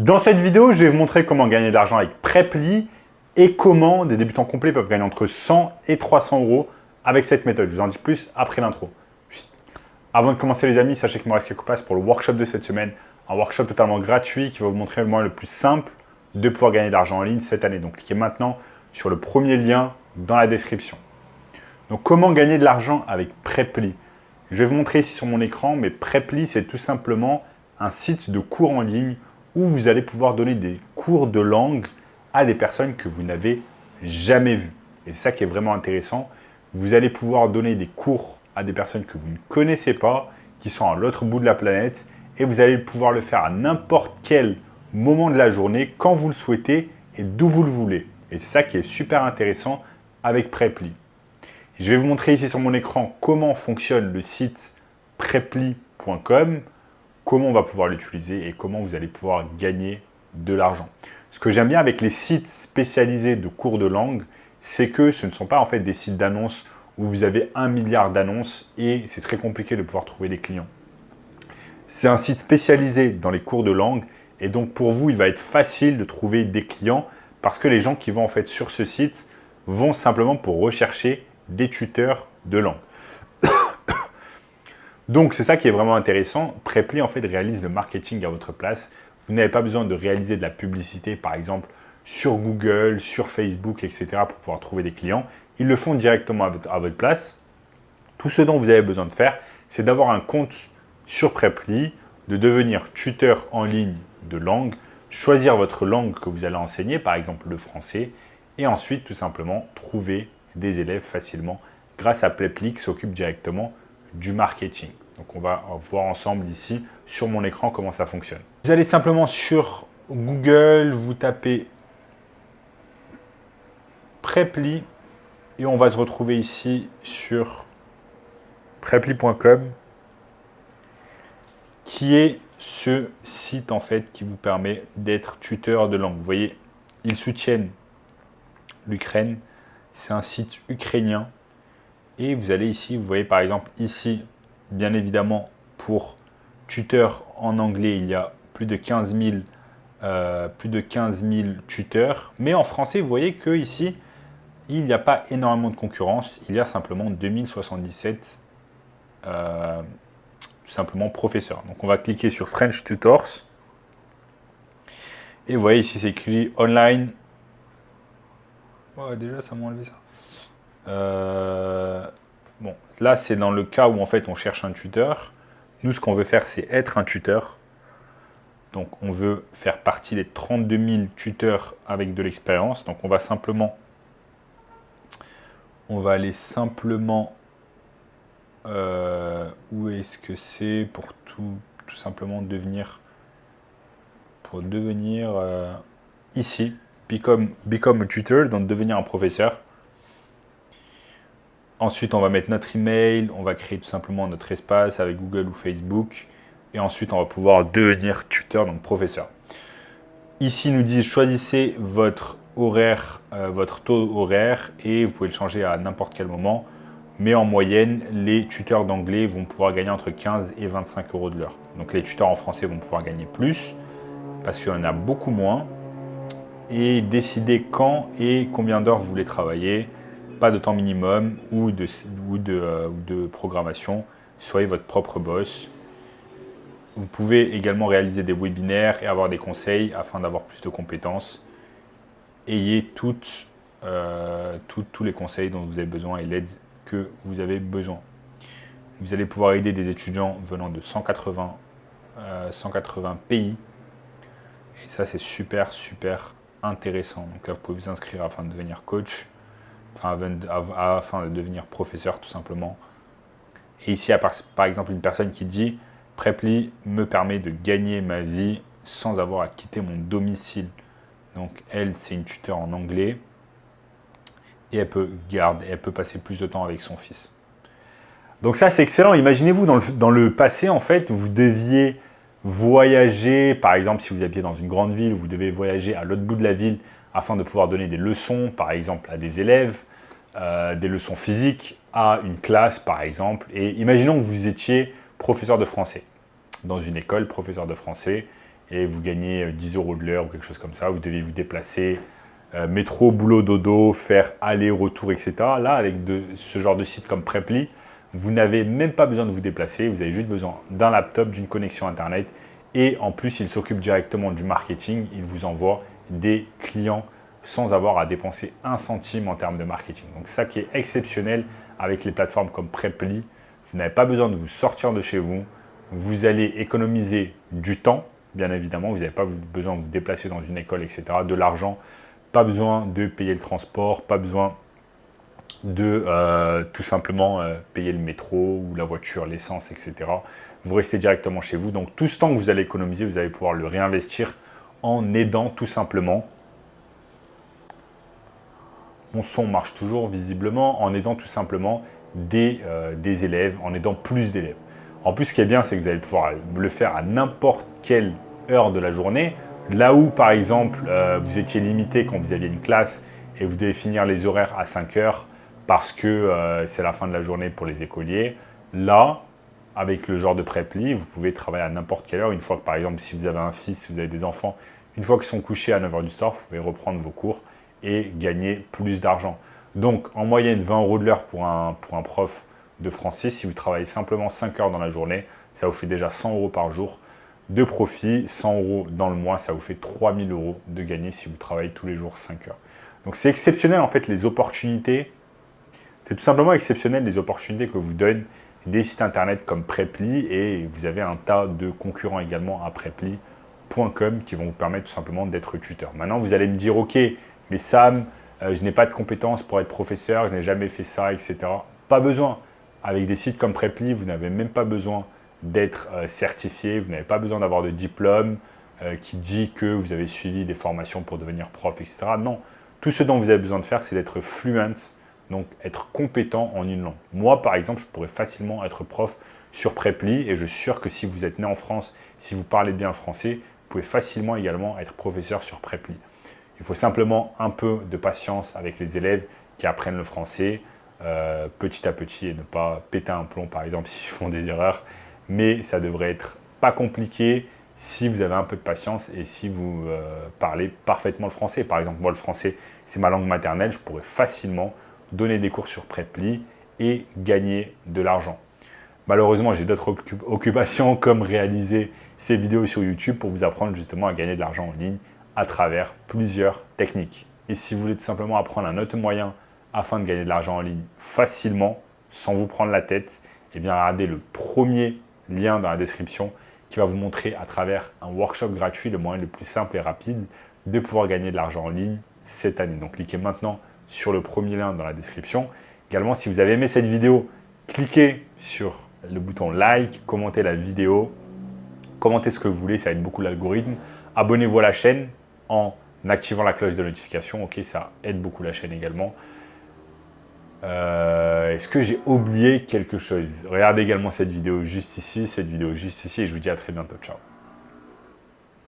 Dans cette vidéo, je vais vous montrer comment gagner de l'argent avec Preply et comment des débutants complets peuvent gagner entre 100 et 300 euros avec cette méthode. Je vous en dis plus après l'intro. Avant de commencer les amis, sachez qu'il me reste quelques places pour le workshop de cette semaine. Un workshop totalement gratuit qui va vous montrer le moyen le plus simple de pouvoir gagner de l'argent en ligne cette année. Donc cliquez maintenant sur le premier lien dans la description. Donc comment gagner de l'argent avec Preply? Je vais vous montrer ici sur mon écran, mais Preply c'est tout simplement un site de cours en ligne où vous allez pouvoir donner des cours de langue à des personnes que vous n'avez jamais vues. Et c'est ça qui est vraiment intéressant. Vous allez pouvoir donner des cours à des personnes que vous ne connaissez pas, qui sont à l'autre bout de la planète, et vous allez pouvoir le faire à n'importe quel moment de la journée, quand vous le souhaitez et d'où vous le voulez. Et c'est ça qui est super intéressant avec Preply. Je vais vous montrer ici sur mon écran comment fonctionne le site preply.com, comment on va pouvoir l'utiliser et comment vous allez pouvoir gagner de l'argent. Ce que j'aime bien avec les sites spécialisés de cours de langue, c'est que ce ne sont pas en fait des sites d'annonces où vous avez 1 milliard d'annonces et c'est très compliqué de pouvoir trouver des clients. C'est un site spécialisé dans les cours de langue et donc pour vous, il va être facile de trouver des clients parce que les gens qui vont en fait sur ce site vont simplement pour rechercher des tuteurs de langue. Donc, c'est ça qui est vraiment intéressant. Preply, en fait, réalise le marketing à votre place. Vous n'avez pas besoin de réaliser de la publicité, par exemple, sur Google, sur Facebook, etc. pour pouvoir trouver des clients. Ils le font directement à votre place. Tout ce dont vous avez besoin de faire, c'est d'avoir un compte sur Preply, de devenir tuteur en ligne de langue, choisir votre langue que vous allez enseigner, par exemple le français, et ensuite, tout simplement, trouver des élèves facilement grâce à Preply qui s'occupe directement du marketing. Donc, on va voir ensemble ici sur mon écran comment ça fonctionne. Vous allez simplement sur Google, vous tapez Preply et on va se retrouver ici sur preply.com qui est ce site en fait qui vous permet d'être tuteur de langue. Vous voyez, ils soutiennent l'Ukraine. C'est un site ukrainien. Et vous allez ici, vous voyez par exemple ici, bien évidemment, pour tuteur en anglais, il y a plus de 15 000 tuteurs. Mais en français, vous voyez qu'ici, il n'y a pas énormément de concurrence. Il y a simplement 2077 tout simplement professeurs. Donc on va cliquer sur French Tutors. Et vous voyez ici, c'est écrit online. Ouais, déjà, ça m'a enlevé ça. Bon, là, c'est dans le cas où en fait on cherche un tuteur. Nous, ce qu'on veut faire, c'est être un tuteur. Donc, on veut faire partie des 32 000 tuteurs avec de l'expérience. Donc, on va aller simplement, où est-ce que c'est pour tout simplement devenir, ici, become a tutor, donc devenir un professeur. Ensuite, on va mettre notre email, on va créer tout simplement notre espace avec Google ou Facebook. Et ensuite, on va pouvoir devenir tuteur, donc professeur. Ici, ils nous disent choisissez votre horaire, votre taux horaire et vous pouvez le changer à n'importe quel moment. Mais en moyenne, les tuteurs d'anglais vont pouvoir gagner entre 15 et 25 euros de l'heure. Donc les tuteurs en français vont pouvoir gagner plus parce qu'il y en a beaucoup moins. Et décidez quand et combien d'heures vous voulez travailler. Pas de temps minimum ou de programmation. Soyez votre propre boss. Vous pouvez également réaliser des webinaires et avoir des conseils afin d'avoir plus de compétences. Ayez tous les conseils dont vous avez besoin et l'aide que vous avez besoin. Vous allez pouvoir aider des étudiants venant de 180 pays. Et ça, c'est super, super intéressant. Donc là, vous pouvez vous inscrire afin de devenir coach. Afin de devenir professeur tout simplement. Et ici, par exemple, une personne qui dit « Preply me permet de gagner ma vie sans avoir à quitter mon domicile ». Donc elle, c'est une tuteure en anglais et elle peut passer plus de temps avec son fils. Donc ça, c'est excellent. Imaginez-vous, dans le passé, en fait, vous deviez voyager. Par exemple, si vous habitez dans une grande ville, vous devez voyager à l'autre bout de la ville afin de pouvoir donner des leçons, par exemple, à des élèves, des leçons physiques à une classe, par exemple. Et imaginons que vous étiez professeur de français dans une école, professeur de français, et vous gagnez 10 € de l'heure ou quelque chose comme ça. Vous devez vous déplacer, métro, boulot, dodo, faire aller-retour, etc. Là, avec ce genre de site comme Preply, vous n'avez même pas besoin de vous déplacer. Vous avez juste besoin d'un laptop, d'une connexion Internet. Et en plus, il s'occupe directement du marketing. Il vous envoie des clients sans avoir à dépenser un centime en termes de marketing. Donc ça qui est exceptionnel avec les plateformes comme Preply, vous n'avez pas besoin de vous sortir de chez vous. Vous allez économiser du temps, bien évidemment. Vous n'avez pas besoin de vous déplacer dans une école, etc. De l'argent, pas besoin de payer le transport, pas besoin de tout simplement payer le métro ou la voiture, l'essence, etc. Vous restez directement chez vous. Donc tout ce temps que vous allez économiser, vous allez pouvoir le réinvestir en aidant tout simplement. Mon son marche toujours visiblement, en aidant tout simplement des élèves, en aidant plus d'élèves. En plus, ce qui est bien, c'est que vous allez pouvoir le faire à n'importe quelle heure de la journée. Là où, par exemple, vous étiez limité quand vous aviez une classe et vous devez finir les horaires à 5 heures parce que c'est la fin de la journée pour les écoliers. Là, avec le genre de Preply, vous pouvez travailler à n'importe quelle heure. Une fois que, par exemple, si vous avez un fils, si vous avez des enfants, une fois qu'ils sont couchés à 9 h du soir, vous pouvez reprendre vos cours et gagner plus d'argent. Donc, en moyenne, 20 € de l'heure pour un prof de français. Si vous travaillez simplement 5 heures dans la journée, ça vous fait déjà 100 € par jour de profit. 100 € dans le mois, ça vous fait 3 000 € de gagner si vous travaillez tous les jours 5 heures. Donc, c'est exceptionnel, en fait, les opportunités. C'est tout simplement exceptionnel les opportunités que vous donnent des sites internet comme Preply, et vous avez un tas de concurrents également à Preply.com qui vont vous permettre tout simplement d'être tuteur. Maintenant, vous allez me dire, ok, mais Sam, je n'ai pas de compétences pour être professeur, je n'ai jamais fait ça, etc. Pas besoin. Avec des sites comme Preply, vous n'avez même pas besoin d'être certifié, vous n'avez pas besoin d'avoir de diplôme qui dit que vous avez suivi des formations pour devenir prof, etc. Non, tout ce dont vous avez besoin de faire, c'est d'être fluent, donc être compétent en une langue. Moi, par exemple, je pourrais facilement être prof sur Preply, et je suis sûr que si vous êtes né en France, si vous parlez bien français, vous pouvez facilement également être professeur sur Preply. Il faut simplement un peu de patience avec les élèves qui apprennent le français petit à petit et ne pas péter un plomb, par exemple, s'ils font des erreurs. Mais ça devrait être pas compliqué si vous avez un peu de patience et si vous parlez parfaitement le français. Par exemple, moi, le français, c'est ma langue maternelle. Je pourrais facilement donner des cours sur Preply et gagner de l'argent. Malheureusement, j'ai d'autres occupations comme réaliser ces vidéos sur YouTube pour vous apprendre justement à gagner de l'argent en ligne à travers plusieurs techniques. Et si vous voulez tout simplement apprendre un autre moyen afin de gagner de l'argent en ligne facilement, sans vous prendre la tête, eh bien regardez le premier lien dans la description qui va vous montrer à travers un workshop gratuit le moyen le plus simple et rapide de pouvoir gagner de l'argent en ligne cette année. Donc cliquez maintenant sur le premier lien dans la description. Également, si vous avez aimé cette vidéo, cliquez sur le bouton like, commentez la vidéo, commentez ce que vous voulez, ça aide beaucoup l'algorithme. Abonnez-vous à la chaîne en activant la cloche de notification. Ok, ça aide beaucoup la chaîne également. Est-ce que j'ai oublié quelque chose? Regardez également cette vidéo juste ici, et je vous dis à très bientôt. Ciao.